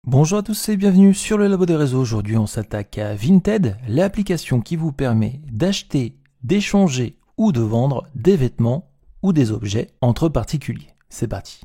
Bonjour à tous et bienvenue sur le Labo des réseaux. Aujourd'hui on s'attaque à Vinted, l'application qui vous permet d'acheter, d'échanger ou de vendre des vêtements ou des objets entre particuliers. C'est parti.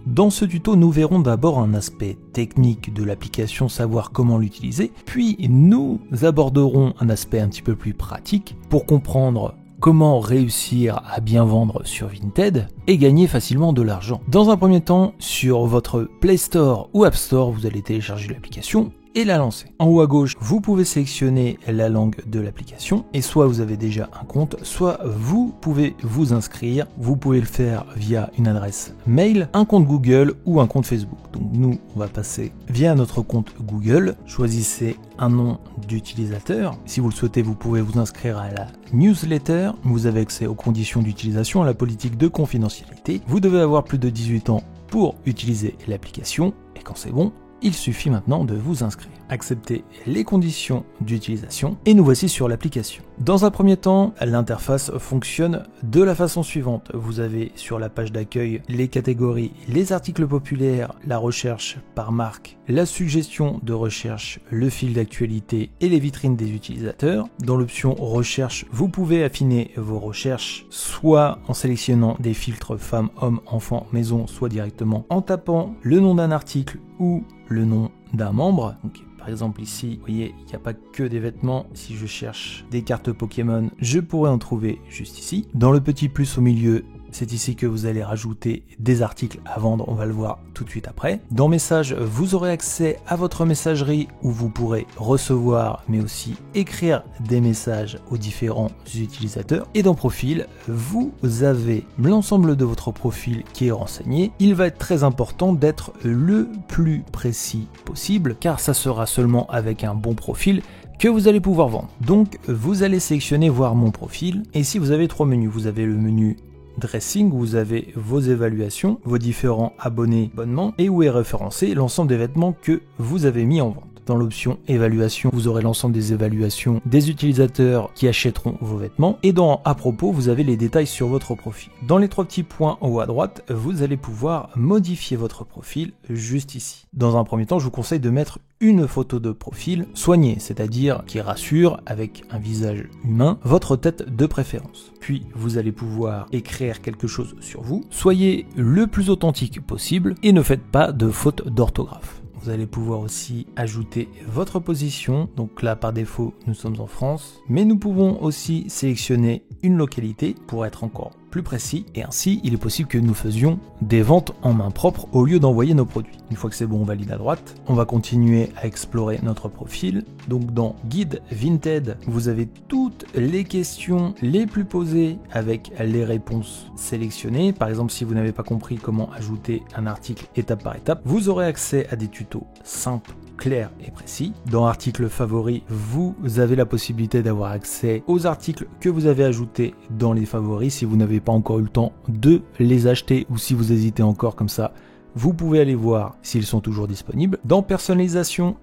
Dans ce tuto, nous verrons d'abord un aspect technique de l'application, savoir comment l'utiliser, puis nous aborderons un aspect un petit peu plus pratique pour comprendre comment réussir à bien vendre sur Vinted et gagner facilement de l'argent. Dans un premier temps, sur votre Play Store ou App Store, vous allez télécharger l'application et la lancer. En haut à gauche, vous pouvez sélectionner la langue de l'application et soit vous avez déjà un compte, soit vous pouvez vous inscrire. Vous pouvez le faire via une adresse mail, un compte Google ou un compte Facebook. Donc nous, on va passer via notre compte Google. Choisissez un nom d'utilisateur. Si vous le souhaitez, vous pouvez vous inscrire à la newsletter. Vous avez accès aux conditions d'utilisation, à la politique de confidentialité. Vous devez avoir plus de 18 ans pour utiliser l'application et quand c'est bon, il suffit maintenant de vous inscrire. Acceptez les conditions d'utilisation et nous voici sur l'application. Dans un premier temps, l'interface fonctionne de la façon suivante. Vous avez sur la page d'accueil les catégories, les articles populaires, la recherche par marque, la suggestion de recherche, le fil d'actualité et les vitrines des utilisateurs. Dans l'option recherche, vous pouvez affiner vos recherches soit en sélectionnant des filtres femmes, hommes, enfants, maison, soit directement en tapant le nom d'un article ou le nom d'un membre. Donc, par exemple ici, vous voyez, il n'y a pas que des vêtements. Si je cherche des cartes Pokémon, je pourrais en trouver juste ici. Dans le petit plus au milieu, c'est ici que vous allez rajouter des articles à vendre, on va le voir tout de suite après. Dans Messages, vous aurez accès à votre messagerie où vous pourrez recevoir mais aussi écrire des messages aux différents utilisateurs. Et dans Profil, vous avez l'ensemble de votre profil qui est renseigné. Il va être très important d'être le plus précis possible car ça sera seulement avec un bon profil que vous allez pouvoir vendre. Donc vous allez sélectionner voir mon profil et ici vous avez trois menus. Vous avez le menu Dressing, où vous avez vos évaluations, vos différents abonnements et où est référencé l'ensemble des vêtements que vous avez mis en vente. Dans l'option évaluation, vous aurez l'ensemble des évaluations des utilisateurs qui achèteront vos vêtements. Et dans à propos, vous avez les détails sur votre profil. Dans les trois petits points en haut à droite, vous allez pouvoir modifier votre profil juste ici. Dans un premier temps, je vous conseille de mettre une photo de profil soignée, c'est-à-dire qui rassure avec un visage humain, votre tête de préférence. Puis vous allez pouvoir écrire quelque chose sur vous. Soyez le plus authentique possible et ne faites pas de fautes d'orthographe. Vous allez pouvoir aussi ajouter votre position. Donc là, par défaut, nous sommes en France. Mais nous pouvons aussi sélectionner une localité pour être encore plus précis. Et ainsi, il est possible que nous faisions des ventes en main propre au lieu d'envoyer nos produits. Une fois que c'est bon, on valide à droite. On va continuer à explorer notre profil. Donc dans Guide Vinted, vous avez toutes les questions les plus posées avec les réponses sélectionnées. Par exemple, si vous n'avez pas compris comment ajouter un article étape par étape, vous aurez accès à des tutos simples, clair et précis. Dans articles favoris, vous avez la possibilité d'avoir accès aux articles que vous avez ajoutés dans les favoris si vous n'avez pas encore eu le temps de les acheter ou si vous hésitez encore comme ça. Vous pouvez aller voir s'ils sont toujours disponibles. Dans personnalisation,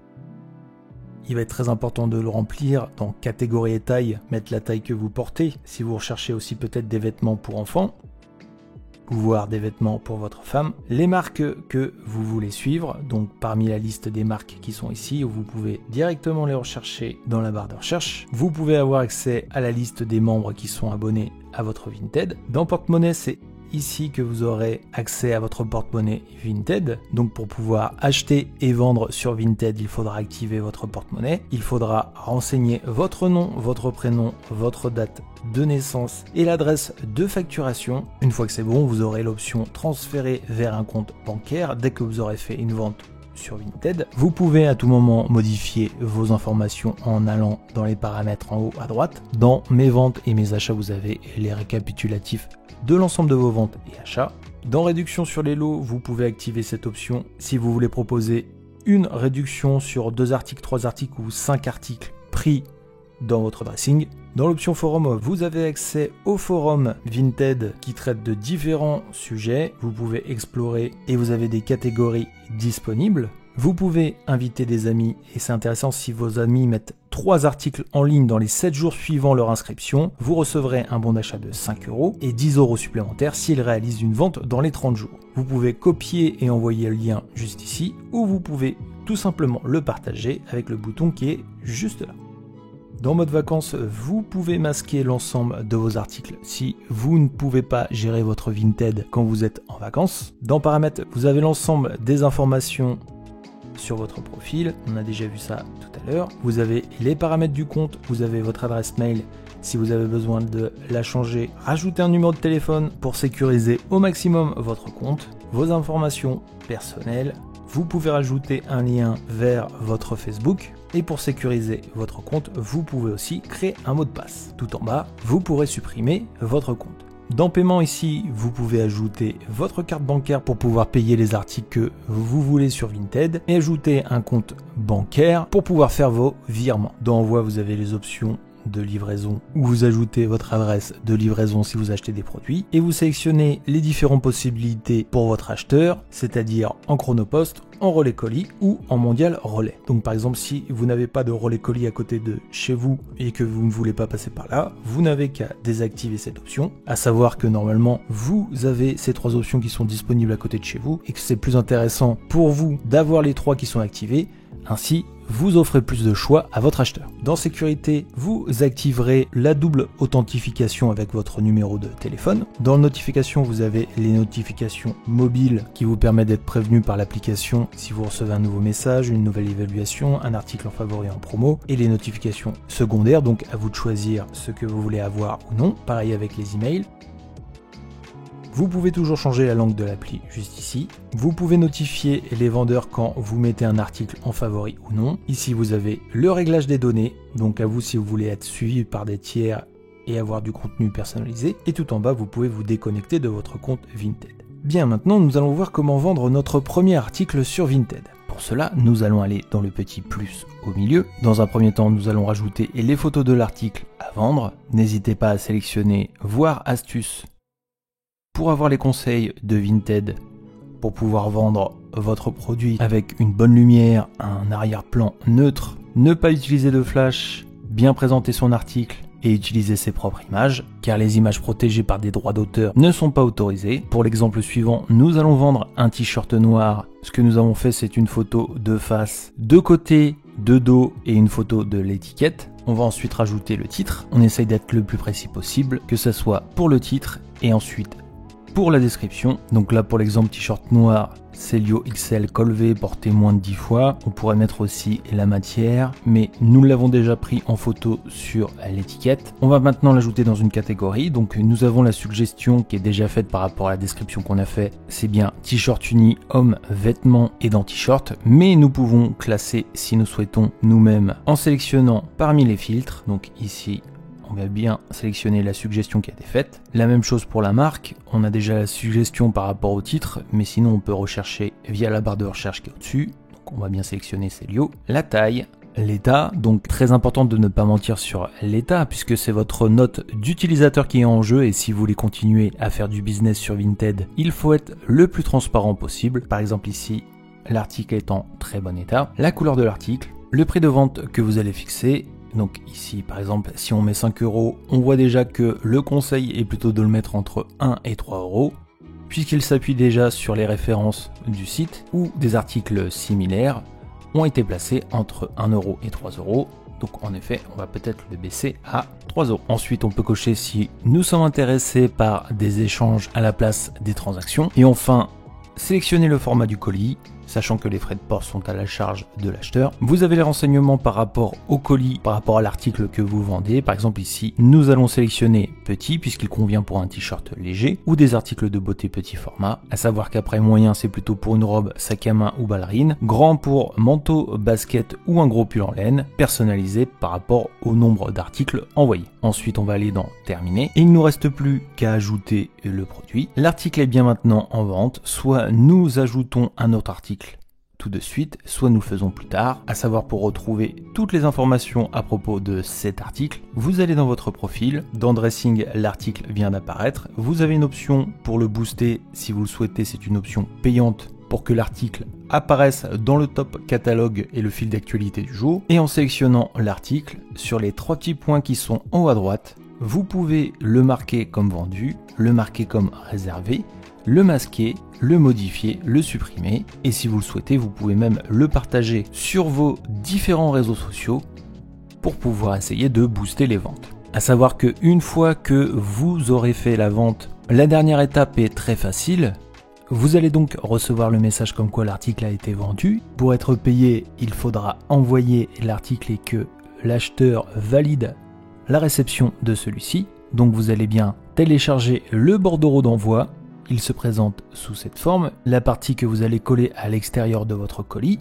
il va être très important de le remplir. Dans catégorie et taille, mettre la taille que vous portez. Si vous recherchez aussi peut-être des vêtements pour enfants, voire des vêtements pour votre femme, les marques que vous voulez suivre, donc parmi la liste des marques qui sont ici, où vous pouvez directement les rechercher dans la barre de recherche. Vous pouvez avoir accès à la liste des membres qui sont abonnés à votre Vinted. Dans porte-monnaie, c'est ici que vous aurez accès à votre porte-monnaie Vinted. Donc pour pouvoir acheter et vendre sur Vinted, il faudra activer votre porte-monnaie. Il faudra renseigner votre nom, votre prénom, votre date de naissance et l'adresse de facturation. Une fois que c'est bon, vous aurez l'option transférer vers un compte bancaire dès que vous aurez fait une vente sur Vinted. Vous pouvez à tout moment modifier vos informations en allant dans les paramètres en haut à droite. Dans mes ventes et mes achats, vous avez les récapitulatifs de l'ensemble de vos ventes et achats. Dans réduction sur les lots, vous pouvez activer cette option si vous voulez proposer une réduction sur 2 articles, 3 articles ou 5 articles pris dans votre dressing. Dans l'option forum, vous avez accès au forum Vinted qui traite de différents sujets. Vous pouvez explorer et vous avez des catégories disponibles. Vous pouvez inviter des amis et c'est intéressant si vos amis mettent 3 articles en ligne dans les 7 jours suivant leur inscription, vous recevrez un bon d'achat de 5 € et 10 € supplémentaires s'ils réalisent une vente dans les 30 jours. Vous pouvez copier et envoyer le lien juste ici ou vous pouvez tout simplement le partager avec le bouton qui est juste là. Dans mode vacances, vous pouvez masquer l'ensemble de vos articles si vous ne pouvez pas gérer votre Vinted quand vous êtes en vacances. Dans paramètres, vous avez l'ensemble des informations sur votre profil, on a déjà vu ça tout à l'heure. Vous avez les paramètres du compte, vous avez votre adresse mail si vous avez besoin de la changer, rajouter un numéro de téléphone pour sécuriser au maximum votre compte, vos informations personnelles. Vous pouvez rajouter un lien vers votre Facebook et pour sécuriser votre compte, vous pouvez aussi créer un mot de passe. Tout en bas, vous pourrez supprimer votre compte. Dans paiement ici, vous pouvez ajouter votre carte bancaire pour pouvoir payer les articles que vous voulez sur Vinted et ajouter un compte bancaire pour pouvoir faire vos virements. Dans Envoi, vous avez les options de livraison où vous ajoutez votre adresse de livraison si vous achetez des produits et vous sélectionnez les différentes possibilités pour votre acheteur, c'est-à-dire en chronopost, en relais colis ou en mondial relais. Donc par exemple, si vous n'avez pas de relais colis à côté de chez vous et que vous ne voulez pas passer par là, vous n'avez qu'à désactiver cette option, à savoir que normalement vous avez ces 3 options qui sont disponibles à côté de chez vous et que c'est plus intéressant pour vous d'avoir les 3 qui sont activées. Ainsi, vous offrez plus de choix à votre acheteur. Dans sécurité, vous activerez la double authentification avec votre numéro de téléphone. Dans notification, vous avez les notifications mobiles qui vous permettent d'être prévenu par l'application si vous recevez un nouveau message, une nouvelle évaluation, un article en favori en promo et les notifications secondaires, donc à vous de choisir ce que vous voulez avoir ou non. Pareil avec les emails. Vous pouvez toujours changer la langue de l'appli juste ici. Vous pouvez notifier les vendeurs quand vous mettez un article en favori ou non. Ici, vous avez le réglage des données, donc à vous si vous voulez être suivi par des tiers et avoir du contenu personnalisé. Et tout en bas, vous pouvez vous déconnecter de votre compte Vinted. Bien, maintenant, nous allons voir comment vendre notre premier article sur Vinted. Pour cela, nous allons aller dans le petit plus au milieu. Dans un premier temps, nous allons rajouter les photos de l'article à vendre. N'hésitez pas à sélectionner Voir astuces pour avoir les conseils de Vinted, pour pouvoir vendre votre produit avec une bonne lumière, un arrière-plan neutre, ne pas utiliser de flash, bien présenter son article et utiliser ses propres images, car les images protégées par des droits d'auteur ne sont pas autorisées. Pour l'exemple suivant, nous allons vendre un t-shirt noir. Ce que nous avons fait, c'est une photo de face, de côté, de dos et une photo de l'étiquette. On va ensuite rajouter le titre. On essaye d'être le plus précis possible, que ce soit pour le titre et ensuite pour la description. Donc là pour l'exemple t-shirt noir, Célio XL col V porté moins de 10 fois. On pourrait mettre aussi la matière, mais nous l'avons déjà pris en photo sur l'étiquette. On va maintenant l'ajouter dans une catégorie. Donc nous avons la suggestion qui est déjà faite par rapport à la description qu'on a fait. C'est bien t-shirt uni, homme, vêtements et dans t-shirt. Mais nous pouvons classer si nous souhaitons nous-mêmes en sélectionnant parmi les filtres. Donc ici, on va bien sélectionner la suggestion qui a été faite. La même chose pour la marque, on a déjà la suggestion par rapport au titre, mais sinon on peut rechercher via la barre de recherche qui est au-dessus. Donc on va bien sélectionner Célio. La taille, l'état, donc très important de ne pas mentir sur l'état puisque c'est votre note d'utilisateur qui est en jeu et si vous voulez continuer à faire du business sur Vinted, il faut être le plus transparent possible. Par exemple ici, l'article est en très bon état. La couleur de l'article, le prix de vente que vous allez fixer. Donc ici par exemple si on met 5 €, on voit déjà que le conseil est plutôt de le mettre entre 1 et 3 € puisqu'il s'appuie déjà sur les références du site où des articles similaires ont été placés entre 1 € et 3 €. Donc en effet on va peut-être le baisser à 3 €. Ensuite on peut cocher si nous sommes intéressés par des échanges à la place des transactions. Et enfin sélectionner le format du colis, sachant que les frais de port sont à la charge de l'acheteur. Vous avez les renseignements par rapport au colis, par rapport à l'article que vous vendez. Par exemple ici, nous allons sélectionner petit puisqu'il convient pour un t-shirt léger ou des articles de beauté petit format. À savoir qu'après moyen, c'est plutôt pour une robe, sac à main ou ballerine. Grand pour manteau, basket ou un gros pull en laine, personnalisé par rapport au nombre d'articles envoyés. Ensuite, on va aller dans terminer et il ne nous reste plus qu'à ajouter le produit. L'article est bien maintenant en vente, soit nous ajoutons un autre article tout de suite, soit nous le faisons plus tard. À savoir pour retrouver toutes les informations à propos de cet article, vous allez dans votre profil, dans Dressing, l'article vient d'apparaître. Vous avez une option pour le booster, si vous le souhaitez, c'est une option payante pour que l'article apparaisse dans le top catalogue et le fil d'actualité du jour. Et en sélectionnant l'article, sur les 3 petits points qui sont en haut à droite, vous pouvez le marquer comme vendu, le marquer comme réservé, le masquer, le modifier, le supprimer. Et si vous le souhaitez, vous pouvez même le partager sur vos différents réseaux sociaux pour pouvoir essayer de booster les ventes. À savoir que une fois que vous aurez fait la vente, la dernière étape est très facile. Vous allez donc recevoir le message comme quoi l'article a été vendu. Pour être payé, il faudra envoyer l'article et que l'acheteur valide la réception de celui-ci. Donc vous allez bien télécharger le bordereau d'envoi. Il se présente sous cette forme, la partie que vous allez coller à l'extérieur de votre colis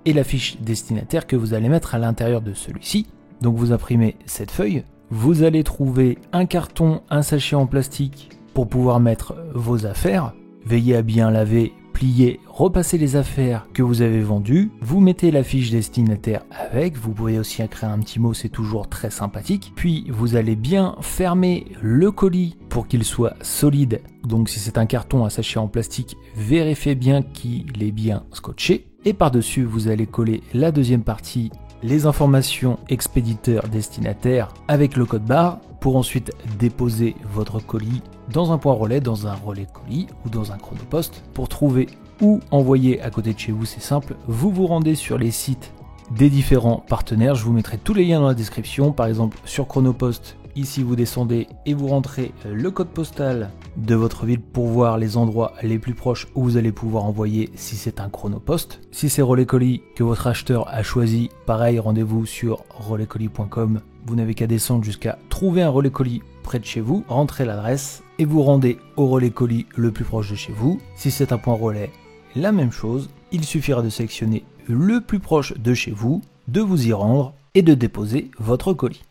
et la fiche destinataire que vous allez mettre à l'intérieur de celui-ci. Donc vous imprimez cette feuille. Vous allez trouver un carton, un sachet en plastique pour pouvoir mettre vos affaires. Veillez à bien laver, plier, repasser les affaires que vous avez vendues. Vous mettez la fiche destinataire avec. Vous pouvez aussi écrire un petit mot, c'est toujours très sympathique. Puis vous allez bien fermer le colis pour qu'il soit solide. Donc si c'est un carton, un sachet en plastique, vérifiez bien qu'il est bien scotché. Et par-dessus, vous allez coller la deuxième partie, les informations expéditeur-destinataire avec le code barre pour ensuite déposer votre colis dans un point relais, dans un relais colis ou dans un chronopost. Pour trouver où envoyer à côté de chez vous, c'est simple, vous vous rendez sur les sites des différents partenaires. Je vous mettrai tous les liens dans la description. Par exemple sur Chronopost, ici vous descendez et vous rentrez le code postal de votre ville pour voir les endroits les plus proches où vous allez pouvoir envoyer si c'est un chronopost. Si c'est relais colis que votre acheteur a choisi, pareil, rendez-vous sur relaiscolis.com. Vous n'avez qu'à descendre jusqu'à trouver un relais colis près de chez vous, rentrez l'adresse et vous rendez au relais colis le plus proche de chez vous. Si c'est un point relais, la même chose. Il suffira de sélectionner le plus proche de chez vous, de vous y rendre et de déposer votre colis.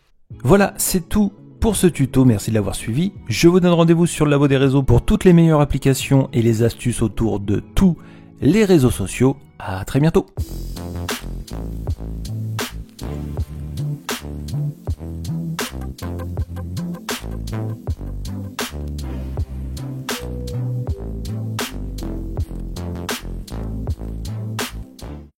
Voilà, c'est tout pour ce tuto, merci de l'avoir suivi. Je vous donne rendez-vous sur le Labo des réseaux pour toutes les meilleures applications et les astuces autour de tous les réseaux sociaux. À très bientôt.